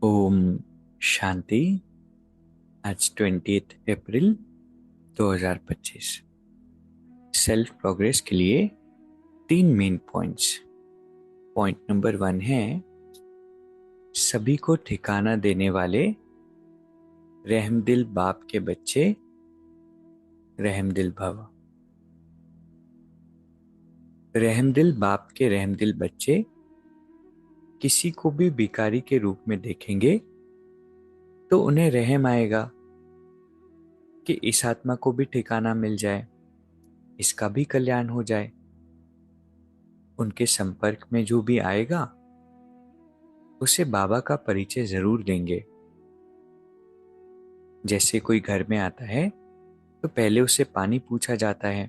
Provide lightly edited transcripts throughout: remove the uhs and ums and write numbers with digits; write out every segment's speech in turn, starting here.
ओम शांति। आज 20 अप्रैल 2025। Self progress के लिए 3 मेन पॉइंट्स। पॉइंट नंबर 1 है सभी को ठिकाना देने वाले रहमदिल बाप के बच्चे रहमदिल भव। रहमदिल बाप के रहमदिल बच्चे किसी को भी भिखारी के रूप में देखेंगे तो उन्हें रहम आएगा कि इस आत्मा को भी ठिकाना मिल जाए, इसका भी कल्याण हो जाए। उनके संपर्क में जो भी आएगा उसे बाबा का परिचय जरूर देंगे। जैसे कोई घर में आता है तो पहले उससे पानी पूछा जाता है,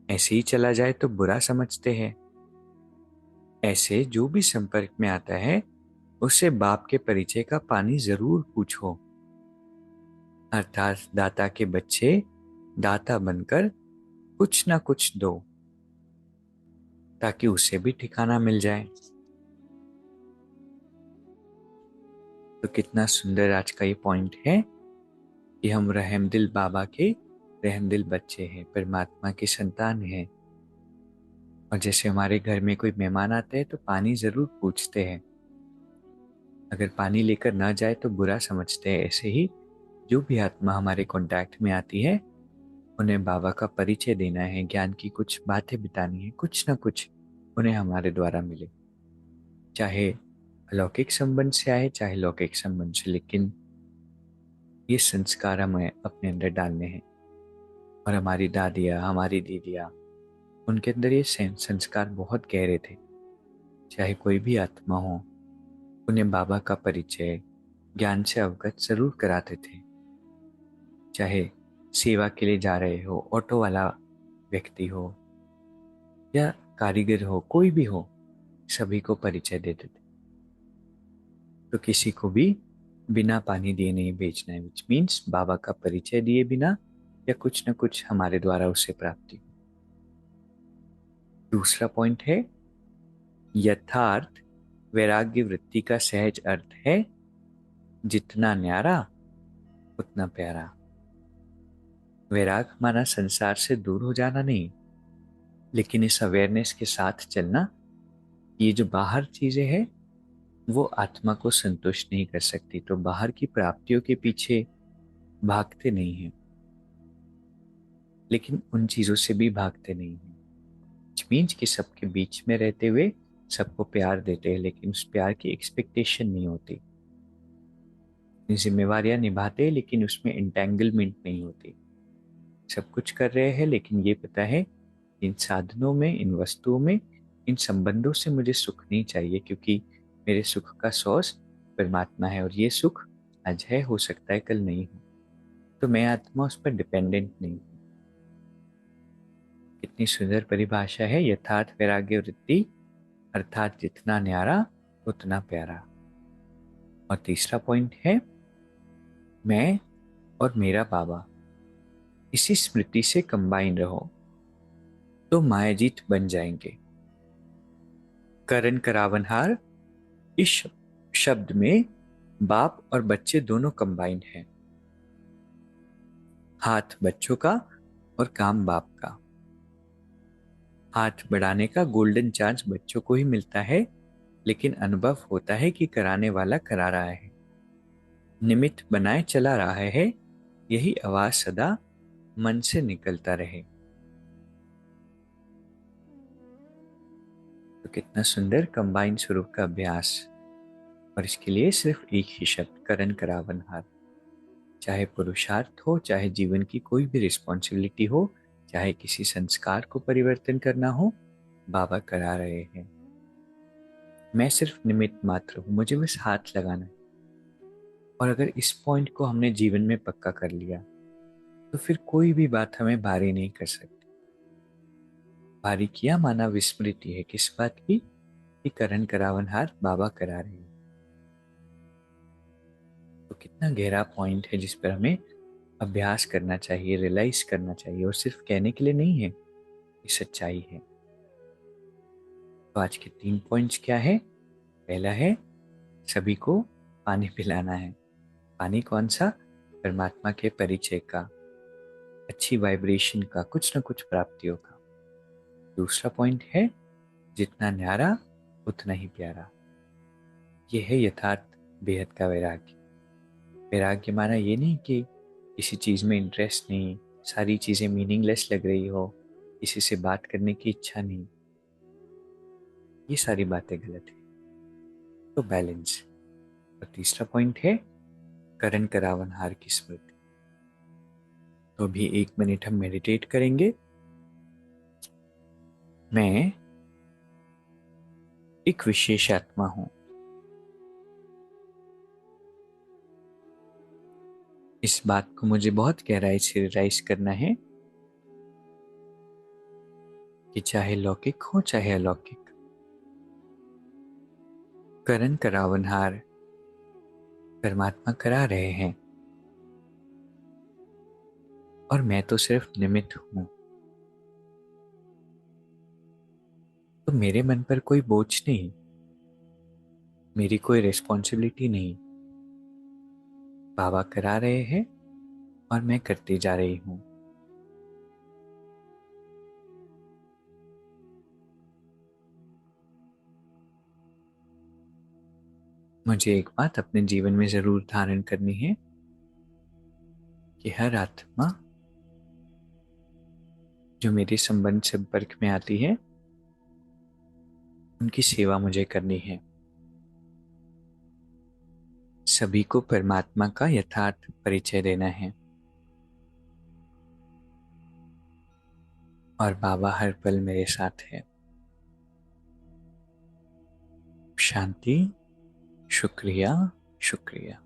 ऐसे ही चला जाए तो बुरा समझते हैं। ऐसे जो भी संपर्क में आता है उससे बाप के परिचय का पानी जरूर पूछो। अर्थात दाता के बच्चे दाता बनकर कुछ ना कुछ दो ताकि उसे भी ठिकाना मिल जाए। तो कितना सुंदर आज का ये पॉइंट है कि हम रहमदिल बाबा के रहमदिल बच्चे हैं, परमात्मा की संतान हैं। और जैसे हमारे घर में कोई मेहमान आते हैं तो पानी जरूर पूछते हैं, अगर पानी लेकर ना जाए तो बुरा समझते हैं। ऐसे ही जो भी आत्मा हमारे कांटेक्ट में आती है उन्हें बाबा का परिचय देना है, ज्ञान की कुछ बातें बितानी है, कुछ ना कुछ उन्हें हमारे द्वारा मिले, चाहे अलौकिक संबंध से आए चाहे लौकिक संबंध से। लेकिन ये संस्कार हमें अपने अंदर डालने हैं। और हमारी दादियाँ, हमारी दीदियाँ, उनके अंदर ये संस्कार बहुत गहरे थे। चाहे कोई भी आत्मा हो उन्हें बाबा का परिचय ज्ञान से अवगत जरूर कराते थे। चाहे सेवा के लिए जा रहे हो, ऑटो वाला व्यक्ति हो या कारीगर हो, कोई भी हो, सभी को परिचय देते थे। तो किसी को भी बिना पानी दिए नहीं भेजना है, विच मीन्स बाबा का परिचय दिए बिना या कुछ न कुछ हमारे द्वारा उसे प्राप्ति हो। दूसरा पॉइंट है यथार्थ वैराग्य वृत्ति का सहज अर्थ है जितना न्यारा उतना प्यारा। वैराग माना संसार से दूर हो जाना नहीं, लेकिन इस अवेयरनेस के साथ चलना, ये जो बाहर चीजें हैं वो आत्मा को संतुष्ट नहीं कर सकती। तो बाहर की प्राप्तियों के पीछे भागते नहीं हैं, लेकिन उन चीजों से भी भागते नहीं हैं। मीन्स कि सबके बीच में रहते हुए सबको प्यार देते हैं, लेकिन उस प्यार की एक्सपेक्टेशन नहीं होती। जिम्मेवारियां निभाते हैं लेकिन उसमें इंटेंगलमेंट नहीं होती। सब कुछ कर रहे हैं लेकिन ये पता है इन साधनों में, इन वस्तुओं में, इन संबंधों से मुझे सुख नहीं चाहिए, क्योंकि मेरे सुख का सोर्स परमात्मा है और ये सुख आज है, हो सकता है कल नहीं हो। तो मैं आत्मा उस पर डिपेंडेंट नहीं हूँ। कितनी सुंदर परिभाषा है, यथार्थ वैराग्य वृत्ति अर्थात जितना न्यारा उतना प्यारा। और तीसरा पॉइंट है मैं और मेरा बाबा इसी स्मृति से कंबाइन रहो तो मायाजीत बन जाएंगे। करण करावनहार, इस शब्द में बाप और बच्चे दोनों कंबाइंड हैं। हाथ बच्चों का और काम बाप का। हाथ बढ़ाने का गोल्डन चांस बच्चों को ही मिलता है, लेकिन अनुभव होता है कि कराने वाला करा रहा है, निमित्त बनाए चला रहा है। यही आवाज सदा मन से निकलता रहे। तो कितना सुंदर कंबाइंड स्वरूप का अभ्यास। और इसके लिए सिर्फ एक ही शब्द, करण करावनहार। चाहे पुरुषार्थ हो, चाहे जीवन की कोई भी रिस्पॉन्सिबिलिटी हो, चाहे किसी संस्कार को परिवर्तन करना हो, बाबा करा रहे हैं। मैं सिर्फ निमित्त मात्र हूं, मुझे बस हाथ लगाना है। और अगर इस पॉइंट को हमने जीवन में पक्का कर लिया तो फिर कोई भी बात हमें भारी नहीं कर सकती। भारी किया माना विस्मृति है किस बात की, कि करण करावनहार बाबा करा रहे हैं। तो कितना गहरा पॉइंट है जिस पर हमें अभ्यास करना चाहिए, रियलाइज करना चाहिए, और सिर्फ कहने के लिए नहीं है, ये सच्चाई है। तो आज के 3 पॉइंट्स क्या है? पहला है सभी को पानी पिलाना है। पानी कौन सा? परमात्मा के परिचय का, अच्छी वाइब्रेशन का, कुछ ना कुछ प्राप्तियों का। दूसरा पॉइंट है जितना न्यारा उतना ही प्यारा। ये है यथार्थ बेहद का वैराग्य। वैराग्य माना ये नहीं कि किसी चीज़ में इंटरेस्ट नहीं, सारी चीज़ें मीनिंगलेस लग रही हो, किसी से बात करने की इच्छा नहीं, ये सारी बातें गलत है। तो बैलेंस। और तीसरा पॉइंट है करण करावनहार की स्मृति। तो अभी 1 मिनट हम मेडिटेट करेंगे। मैं एक विशेष आत्मा हूं। इस बात को मुझे बहुत गहराई से रियलाइज करना है कि चाहे लौकिक हो चाहे अलौकिक, करण करावनहार परमात्मा करा रहे हैं और मैं तो सिर्फ निमित्त हूं। तो मेरे मन पर कोई बोझ नहीं, मेरी कोई रिस्पॉन्सिबिलिटी नहीं। बाबा करा रहे हैं और मैं करती जा रही हूं। मुझे एक बात अपने जीवन में जरूर धारण करनी है कि हर आत्मा जो मेरे संपर्क में आती है, उनकी सेवा मुझे करनी है। सभी को परमात्मा का यथार्थ परिचय देना है। और बाबा हर पल मेरे साथ है। शांति। शुक्रिया, शुक्रिया।